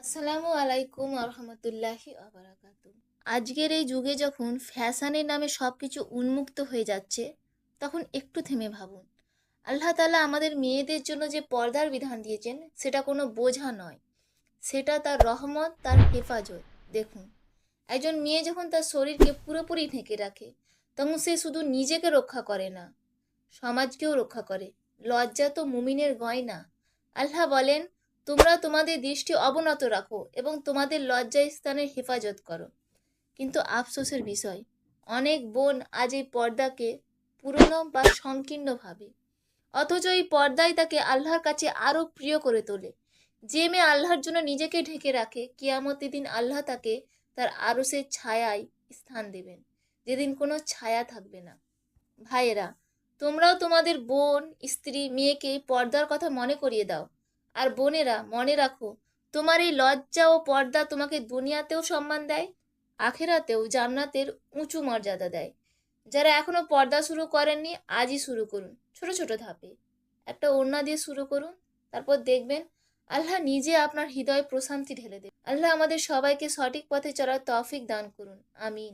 আসসালামু আলাইকুম আরহামতুল্লাহি আবরাকাতু। আজকের এই যুগে যখন ফ্যাশনের নামে সব কিছু উন্মুক্ত হয়ে যাচ্ছে, তখন একটু থেমে ভাবুন। আল্লাহ তাআলা আমাদের মেয়েদের জন্য যে পর্দার বিধান দিয়েছেন, সেটা কোনো বোঝা নয়, সেটা তার রহমত, তার হেফাজত। দেখুন, একজন মেয়ে যখন তার শরীরকে পুরোপুরি ঢেকে রাখে, তখন সে শুধু নিজেকে রক্ষা করে না, সমাজকেও রক্ষা করে। লজ্জা তো মুমিনের গয়না। আল্লাহ বলেন, তোমরা তোমাদের দৃষ্টি অবনত রাখো এবং তোমাদের লজ্জা স্থানের হেফাজত করো। কিন্তু আফসোসের বিষয়, অনেক বোন আজ এই পর্দাকে পুরনো বা সংকীর্ণ ভাবে, অথচ এই পর্দাই তাকে আল্লাহর কাছে আরো প্রিয় করে তোলে। যে মেয়ে আল্লাহর জন্য নিজেকে ঢেকে রাখে, কিয়ামতের দিন আল্লাহ তাকে তার আরশের ছায়ায় স্থান দেবেন, যেদিন কোনো ছায়া থাকবে না। ভাইয়েরা, তোমরাও তোমাদের বোন, স্ত্রী, মেয়েকে পর্দার কথা মনে করিয়ে দাও। আর বোনেরা, মনে রাখো, তোমার এই লজ্জা ও পর্দা তোমাকে দুনিয়াতেও সম্মান দেয়, আখেরাতেও জান্নাতের উঁচু মর্যাদা দেয়। যারা এখনো পর্দা শুরু করেননি, আজই শুরু করুন, ছোট ছোট ধাপে। একটা ওড়না দিয়ে শুরু করুন, তারপর দেখবেন আল্লাহ নিজে আপনার হৃদয়ে প্রশান্তি ঢেলে দেবে। আল্লাহ আমাদের সবাইকে সঠিক পথে চলার তৌফিক দান করুন, আমিন।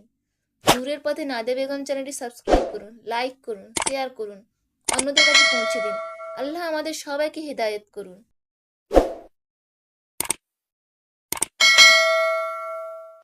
নূরের পথে নাদিয়া বেগম চ্যানেলটি সাবস্ক্রাইব করুন, লাইক করুন, শেয়ার করুন, অন্যদের কাছে পৌঁছে দিন। আল্লাহ আমাদের সবাইকে হেদায়েত করুন।